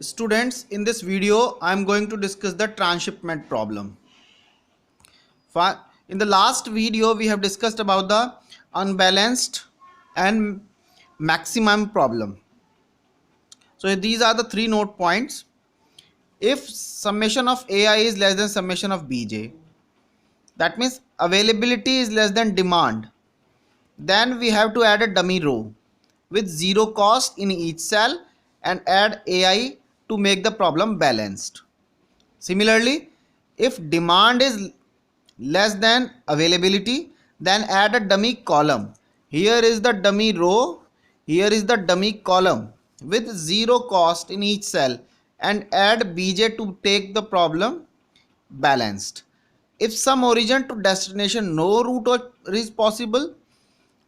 Students, in this video, I am going to discuss the transshipment problem. In the last video, we have discussed about the unbalanced and maximum problem. So these are the three note points. If summation of AI is less than summation of Bj, that means availability is less than demand, then we have to add a dummy row with zero cost in each cell and add AI to make the problem balanced. Similarly, if demand is less than availability, then add a dummy column. Here is the dummy row, here is the dummy column with zero cost in each cell and add Bj to take the problem balanced. If some origin to destination no route is possible,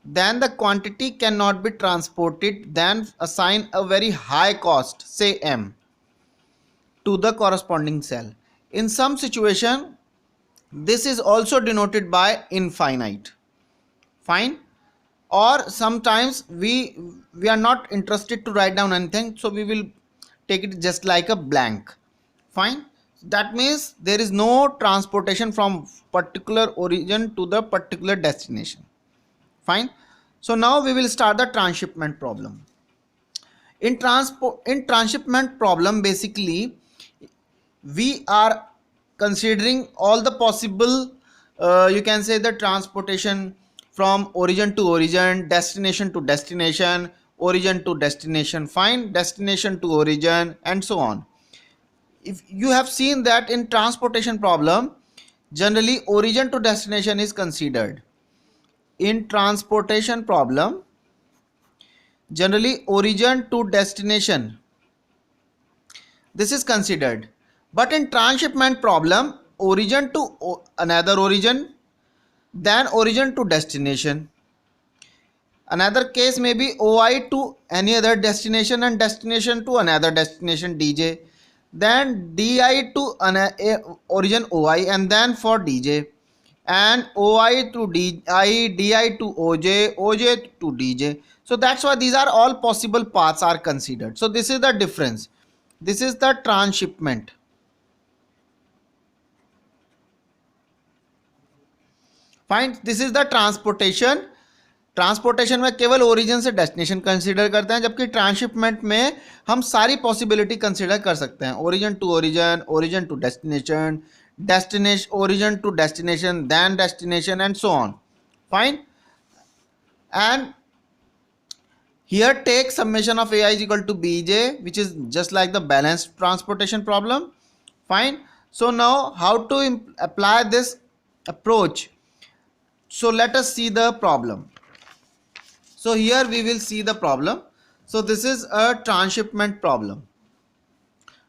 then the quantity cannot be transported, then assign a very high cost, say M, to the corresponding cell. In some situation, this is also denoted by infinite. Fine. Or sometimes we are not interested to write down anything, so we will take it just like a blank. Fine. That means there is no transportation from particular origin to the particular destination. Fine. So now we will start the transshipment problem. In transshipment problem, basically we are considering all the possible you can say the transportation from origin to origin, destination to destination, origin to destination, fine, destination to origin, and so on. If you have seen that in transportation problem, generally origin to destination is considered. In transportation problem, generally origin to destination, this is considered. But in transshipment problem, origin to another origin, then origin to destination. Another case may be OI to any other destination and destination to another destination DJ. Then DI to origin OI and then for DJ. And OI to DI, DI to OJ, OJ to DJ. So that's why these are all possible paths are considered. So this is the difference. This is the transshipment. Fine, this is the transportation. Transportation में केवल origin से destination consider करते हैं, जबकि transshipment में हम सारी possibility consider कर सकते हैं. Origin to origin, origin to destination, destination, origin to destination, then destination and so on. Fine. And here take summation of AI is equal to Bj, which is just like the balanced transportation problem. Fine. So now how to apply this approach? So let us see the problem. So here we will see the problem. So this is a transshipment problem.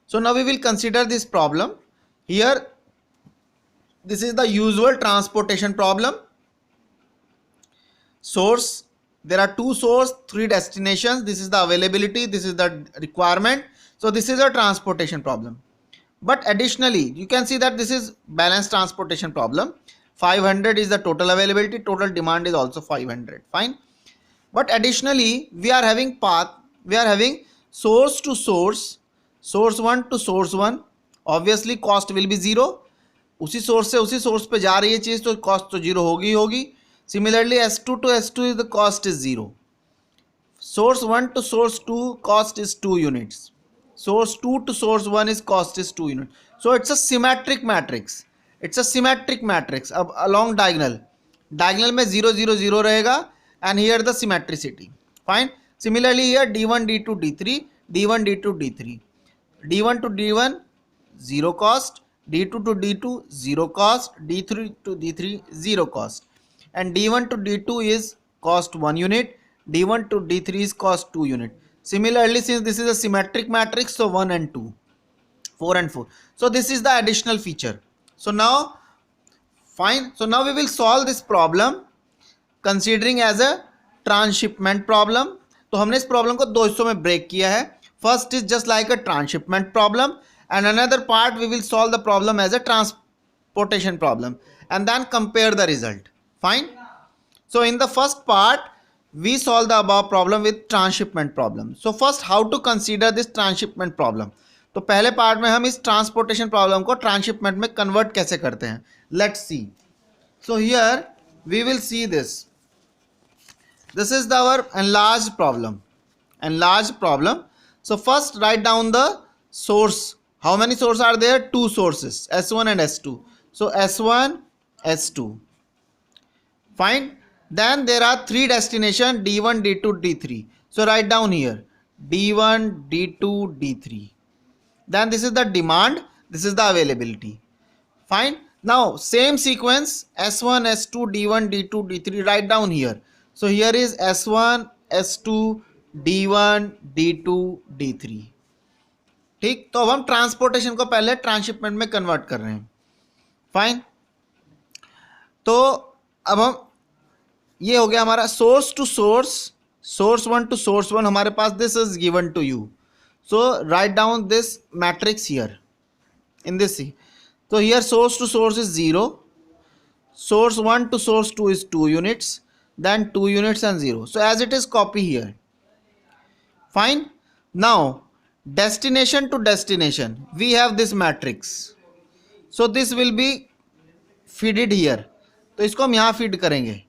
So now we will consider this problem. Here this is the usual transportation problem. Source, there are two source, three destinations. This is the availability, this is the requirement. So this is a transportation problem. But additionally you can see that this is balanced transportation problem. 500 is the total availability, total demand is also 500. Fine. But additionally we are having path, we are having source to source, source 1 to source 1. Obviously cost will be zero. उसी source से उसी source पे जा रही है चीज, तो cost तो जीरो होगी होगी. Similarly S2 to S2 is the cost is zero. Source 1 to source 2 cost is 2 units. Source 2 to source 1 is cost is 2 units. So it's a symmetric matrix. It's a symmetric matrix. अब along diagonal, diagonal में 0 0 0 रहेगा and here the symmetricity. Fine. Similarly here D1 D2 D3, D1 D2 D3, D1 to D1 zero cost, D2 to D2 zero cost, D3 to D3 zero cost, and D1 to D2 is cost 1 unit, D1 to D3 is cost 2 unit. Similarly, since this is a symmetric matrix, so 1 and 2, 4 and 4. So this is the additional feature. So now fine. So now we will solve this problem considering as a transshipment problem. तो हमने इस problem को दो हिस्सों में break किया है. First is just like a transshipment problem and another part we will solve the problem as a transportation problem and then compare the result. Fine. So in the first part we solve the above problem with transshipment problem. So first, how to consider this transshipment problem? तो पहले part में हम इस transportation problem को transshipment में convert कैसे करते हैं. Let's see. So here we will see this. This is our enlarged problem. Enlarged problem. So first write down the source. How many sources are there? Two sources, S1 and S2. So S1, S2. Fine. Then there are three destinations, D1, D2, D3. So write down here D1, D2, D3. Then this is the demand, this is the availability. Fine. Now same sequence, S1, S2, D1, D2, D3. Write down here. So here is S1, S2, D1, D2, D3. ठीक. तो अब हम transportation को पहले transshipment में convert कर रहे हैं. फाइन. तो अब हम, ये हो गया हमारा source two source, source one to source one हमारे पास. This is given to you. So write down this matrix here in this. So here source to source is 0, source 1 to source 2 is 2 units, then 2 units and 0. So as it is, copy here. Fine. Now destination to destination we have this matrix. So this will be feeded here. तो इसको हम यहाँ feed करेंगे.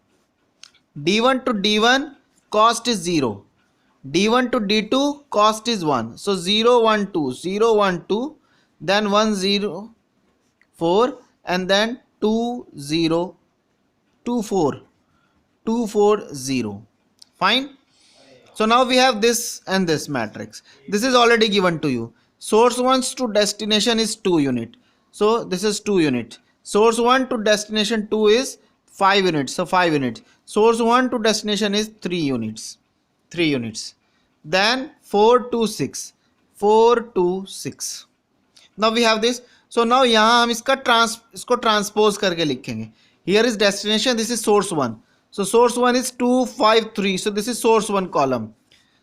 D1 to D1 cost is 0, D1 to D2 cost is 1. So 0 1 2 0 1 2, then 1 0 4, and then 2 0 2 4 2 4 0. Fine. So now we have this and this matrix. This is already given to you. Source 1 to destination is 2 unit. So this is 2 unit. Source 1 to destination 2 is 5 units. So 5 units. Source 1 to destination is 3 units. 3 units. Then 4 to 6. 4 to 6. Now we have this. So now यहाँ हम इसको transpose करके लिखेंगे. Here is destination, this is source 1. So source 1 is 2 5 3. So this is source 1 column.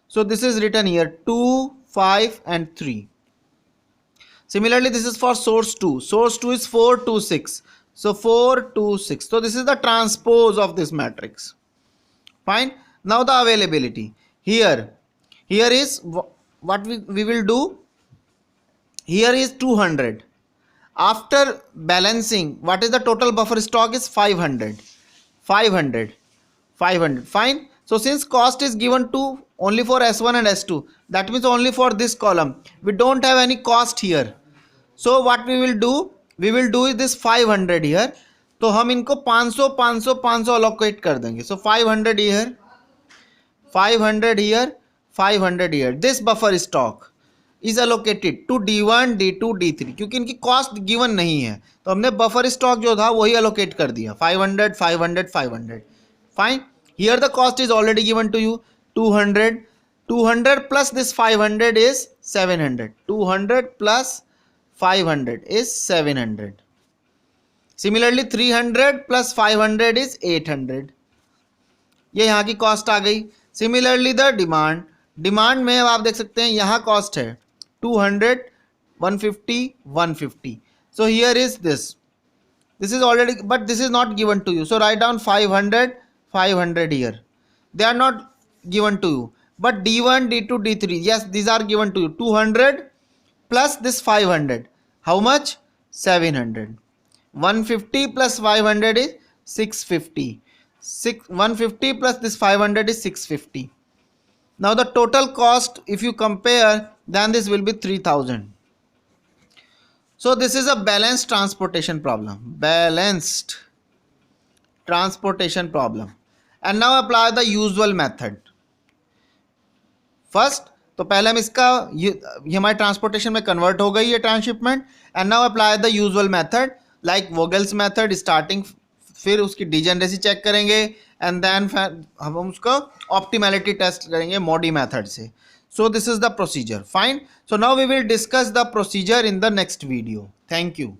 So this is written here 2 5 and 3. Similarly this is for source 2. Source 2 is 4 2 6. So 4 2 6. So this is the transpose of this matrix. Fine. Now the availability. Here is what we will do. Here is 200. After balancing, what is the total buffer stock is 500. 500. Fine. So since cost is given to only for S1 and S2, that means only for this column, we don't have any cost here. So what we will do is this 500 here. तो हम इनको 500 500 500 allocate कर देंगे. So 500 here, 500 here, 500 here. This buffer stock is allocated to D1, D2, D3. क्योंकि इनकी cost given नहीं है तो हमने बफर स्टॉक जो था वही अलोकेट कर दिया. 500 500 500. Fine. Here the cost is already given to you. 200 200 plus this 500 is 700. 200 plus 500 is 700. Similarly 300 plus 500 is 800. ये यहाँ की कॉस्ट आ गई. सिमिलरली द डिमांड में अब आप देख सकते हैं यहाँ कॉस्ट है 200 150 150. So here is this is already, but this is not given to you. So write down 500 500 here. They are not given to you, but D1 D2 D3, yes, these are given to you. 200 plus this 500, how much? 700. 150 plus 500 is 650. 150 plus this 500 is 650. Now the total cost, if you compare, then this will be 3000. So this is a balanced transportation problem. Balanced transportation problem. And now apply the usual method. First, तो पहले हम इसका ये हमारे transportation में convert हो गई है transshipment. And now apply the usual method like Vogel's method starting, फिर उसकी डिजेनरेसी चेक करेंगे एंड देन हम उसका ऑप्टिमैलिटी टेस्ट करेंगे मोडी मेथड से. So this is the procedure. Fine. So now we will discuss the procedure in the next video. Thank you.